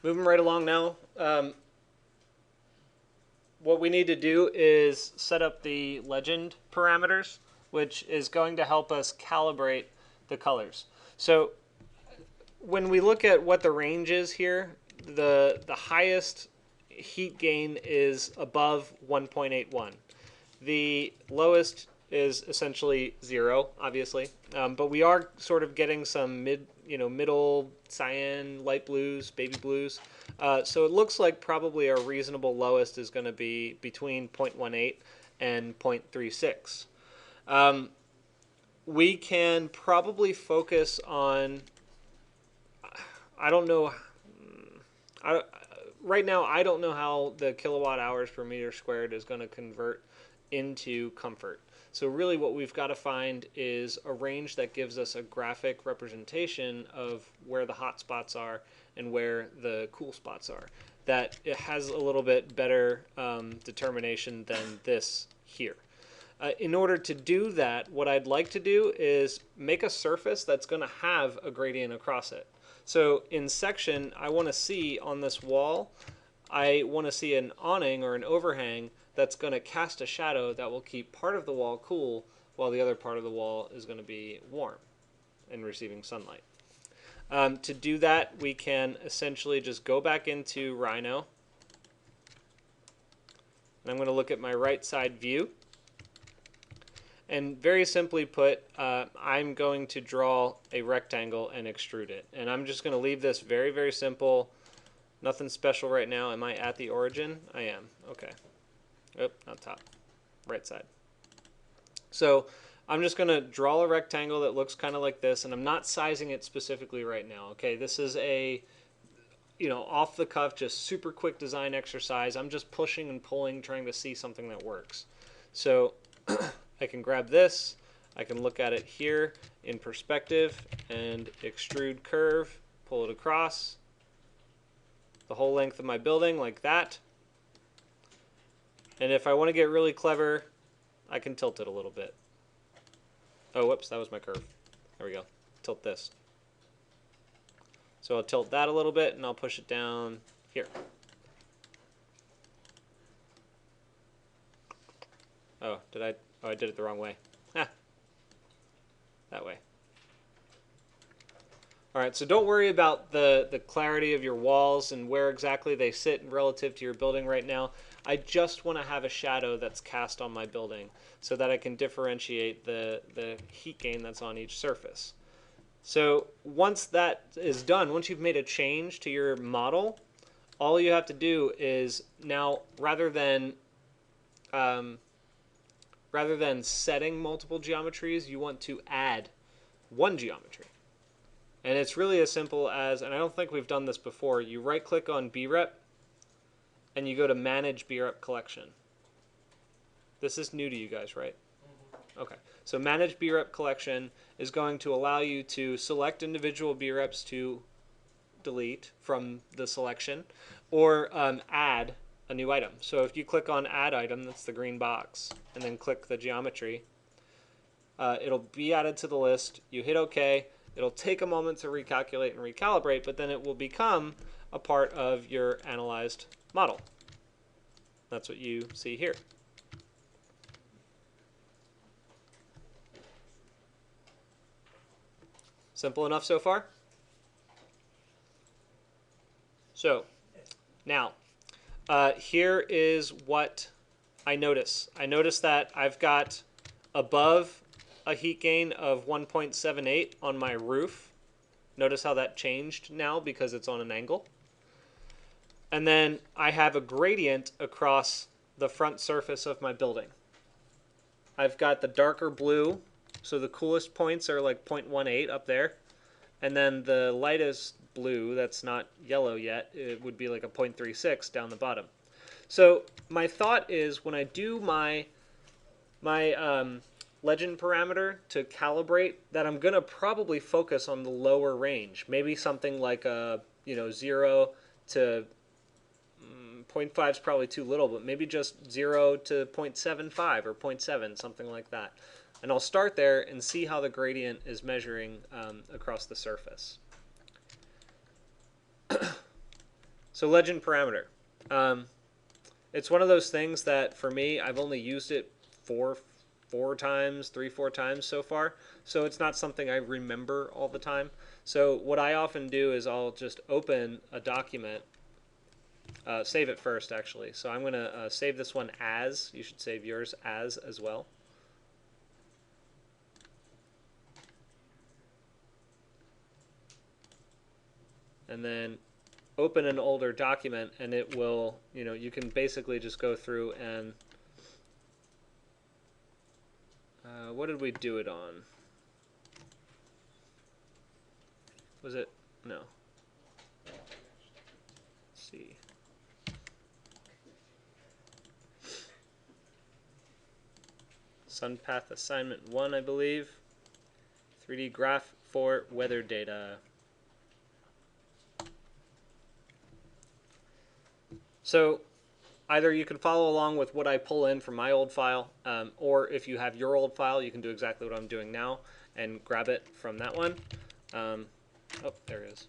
Moving right along now. What we need to do is set up the legend parameters, which is going to help us calibrate the colors. So when we look at what the range is here, the highest heat gain is above 1.81. The lowest is essentially 0, obviously, but we are sort of getting some middle cyan, light blues, baby blues. So it looks like probably our reasonable lowest is going to be between 0.18 and 0.36. We can probably focus on, I don't know, I, right now I don't know how the kilowatt hours per meter squared is going to convert into comfort. So really what we've got to find is a range that gives us a graphic representation of where the hot spots are and where the cool spots are. That it has a little bit better determination than this here. In order to do that, what I'd like to do is make a surface that's going to have a gradient across it. So in section, I want to see on this wall, I want to see an awning or an overhang that's going to cast a shadow that will keep part of the wall cool while the other part of the wall is going to be warm and receiving sunlight. To do that, we can essentially just go back into Rhino. And I'm going to look at my right side view. And very simply put, I'm going to draw a rectangle and extrude it. And I'm just going to leave this very, very simple. Nothing special right now. Am I at the origin? I am. Okay. Oh, not top. Right side. So I'm just going to draw a rectangle that looks kind of like this, and I'm not sizing it specifically right now. Okay, this is a, off the cuff, just super quick design exercise. I'm just pushing and pulling, trying to see something that works. So I can grab this, I can look at it here in perspective and extrude curve, pull it across the whole length of my building like that. And if I want to get really clever, I can tilt it a little bit. Oh, whoops, that was my curve. There we go. Tilt this. So I'll tilt that a little bit and I'll push it down here. Oh, I did it the wrong way. Ah, that way. All right, so don't worry about the clarity of your walls and where exactly they sit relative to your building right now. I just want to have a shadow that's cast on my building so that I can differentiate the heat gain that's on each surface. So once that is done, once you've made a change to your model, all you have to do is now, rather than setting multiple geometries, you want to add one geometry. And it's really as simple as, and I don't think we've done this before, you right click on BREP and you go to Manage BREP Collection. This is new to you guys, right? Okay, so Manage BREP Collection is going to allow you to select individual BREPs to delete from the selection, or add a new item. So if you click on Add Item, that's the green box, and then click the geometry, it'll be added to the list. You hit OK. It'll take a moment to recalculate and recalibrate, but then it will become a part of your analyzed model. That's what you see here. Simple enough so far? So now, here is what I notice. I notice that I've got above a heat gain of 1.78 on my roof. Notice how that changed now because it's on an angle. And then I have a gradient across the front surface of my building. I've got the darker blue, so the coolest points are like 0.18 up there. And then the lightest blue, that's not yellow yet, it would be like a 0.36 down the bottom. So my thought is when I do my legend parameter to calibrate, that I'm going to probably focus on the lower range. Maybe something like a 0 to 0.5 is probably too little, but maybe just 0 to 0.75 or 0.7, something like that. And I'll start there and see how the gradient is measuring across the surface. So legend parameter. It's one of those things that for me, I've only used it four times, 4 times so far. So it's not something I remember all the time. So what I often do is I'll just open a document, save it first actually. So I'm going to save this one as, you should save yours as well. And then open an older document and it will, you can basically just go through and, what did we do it on? Was it, no. Let's see. SunPath assignment 1, I believe. 3D graph for weather data. So either you can follow along with what I pull in from my old file, or if you have your old file, you can do exactly what I'm doing now and grab it from that one. Oh, there it is.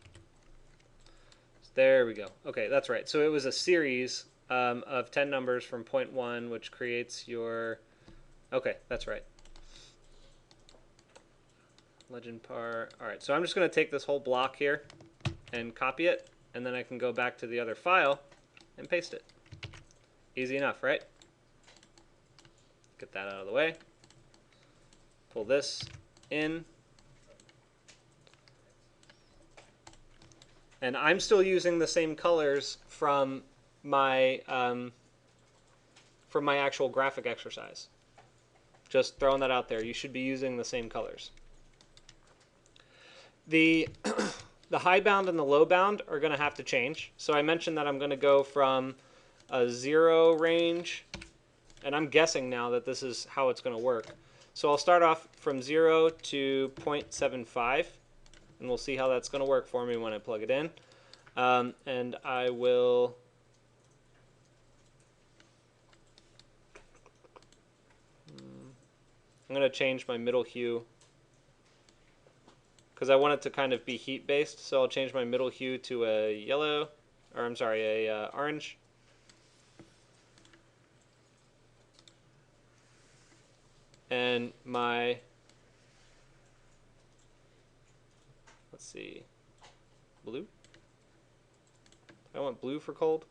There we go. Okay, that's right. So it was a series of 10 numbers from point 1, which creates your... Okay, that's right. Legend par. All right, so I'm just going to take this whole block here and copy it, and then I can go back to the other file and paste it. Easy enough, right? Get that out of the way. Pull this in. And I'm still using the same colors from my actual graphic exercise. Just throwing that out there. You should be using the same colors. The the high bound and the low bound are going to have to change. So I mentioned that I'm going to go from a 0 range, and I'm guessing now that this is how it's going to work. So I'll start off from 0 to 0.75, and we'll see how that's going to work for me when I plug it in. And I will... I'm going to change my middle hue because I want it to kind of be heat based, so I'll change my middle hue to a yellow, or I'm sorry, a orange. And my, let's see, blue. I want blue for cold,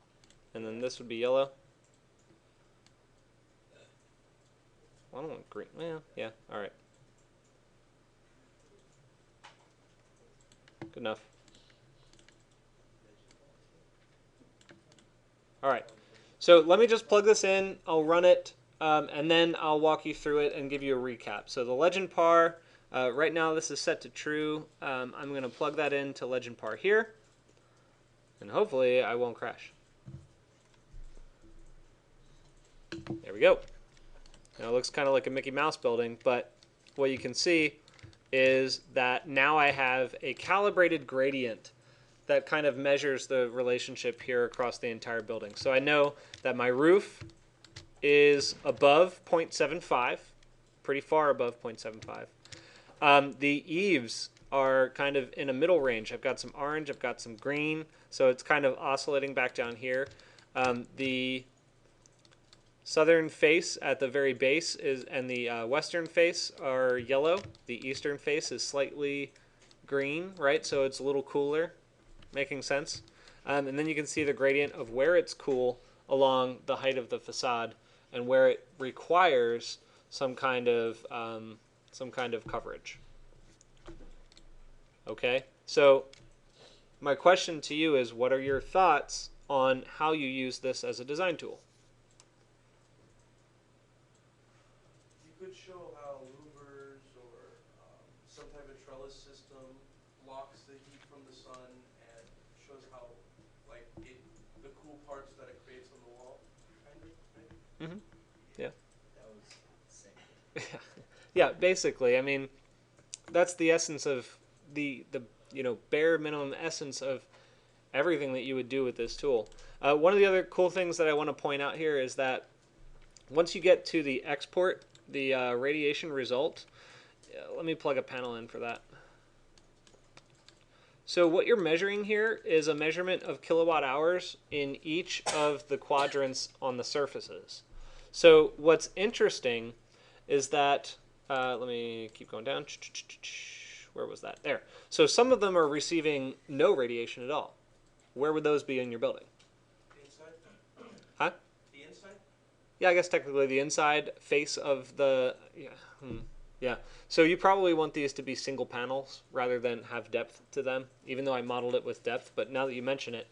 and then this would be yellow. I don't want green. Well, yeah, all right. Good enough. All right. So let me just plug this in. I'll run it, and then I'll walk you through it and give you a recap. So the legend par, right now this is set to true. I'm going to plug that into legend par here, and hopefully I won't crash. There we go. Now it looks kind of like a Mickey Mouse building, but what you can see is that now I have a calibrated gradient that kind of measures the relationship here across the entire building. So I know that my roof is above 0.75, pretty far above 0.75. The eaves are kind of in a middle range. I've got some orange, I've got some green, so it's kind of oscillating back down here. The southern face at the very base is, and the western face are yellow. The eastern face is slightly green, right? So it's a little cooler, making sense. And then you can see the gradient of where it's cool along the height of the facade and where it requires some kind of coverage. Okay, so my question to you is, what are your thoughts on how you use this as a design tool? Could show how louvers or some type of trellis system blocks the heat from the sun and shows how, like, the cool parts that it creates on the wall, kind of, right? Mm-hmm. Yeah. That was insane. Yeah, basically. I mean, that's the essence of the bare minimum essence of everything that you would do with this tool. One of the other cool things that I want to point out here is that once you get to the export, the radiation result, let me plug a panel in for that. So what you're measuring here is a measurement of kilowatt hours in each of the quadrants on the surfaces. So what's interesting is that, let me keep going down. Where was that? There. So some of them are receiving no radiation at all. Where would those be in your building? The inside? Huh? The inside? Yeah, I guess technically the inside face of the, yeah. Yeah. So you probably want these to be single panels rather than have depth to them, even though I modeled it with depth. But now that you mention it,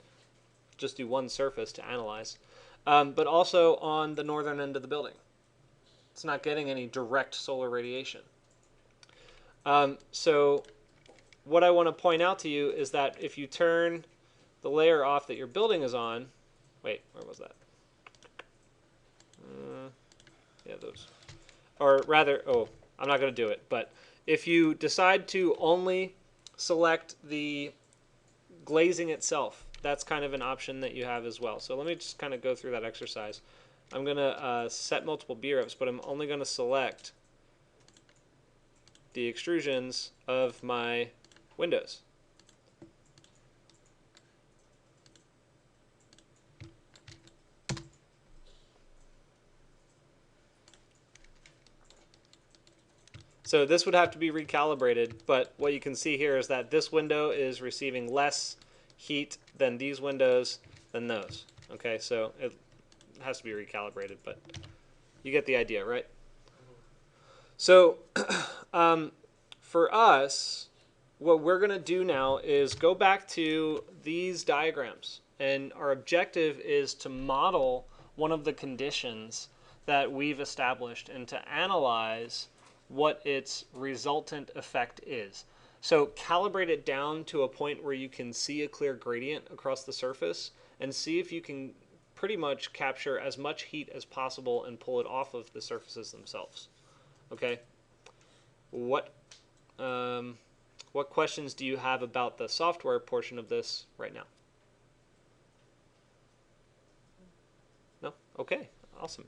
just do one surface to analyze. But also on the northern end of the building. It's not getting any direct solar radiation. So what I want to point out to you is that if you turn the layer off that your building is on, wait, where was that? Yeah, those. Or rather, oh, I'm not going to do it, but if you decide to only select the glazing itself, that's kind of an option that you have as well. So let me just kind of go through that exercise. I'm going to set multiple B-reps, but I'm only going to select the extrusions of my windows. So this would have to be recalibrated, but what you can see here is that this window is receiving less heat than these windows than those. Okay, so it has to be recalibrated, but you get the idea, right? So for us, what we're going to do now is go back to these diagrams, and our objective is to model one of the conditions that we've established and to analyze what its resultant effect is. So calibrate it down to a point where you can see a clear gradient across the surface and see if you can pretty much capture as much heat as possible and pull it off of the surfaces themselves. Okay? What questions do you have about the software portion of this right now? No? Okay, awesome.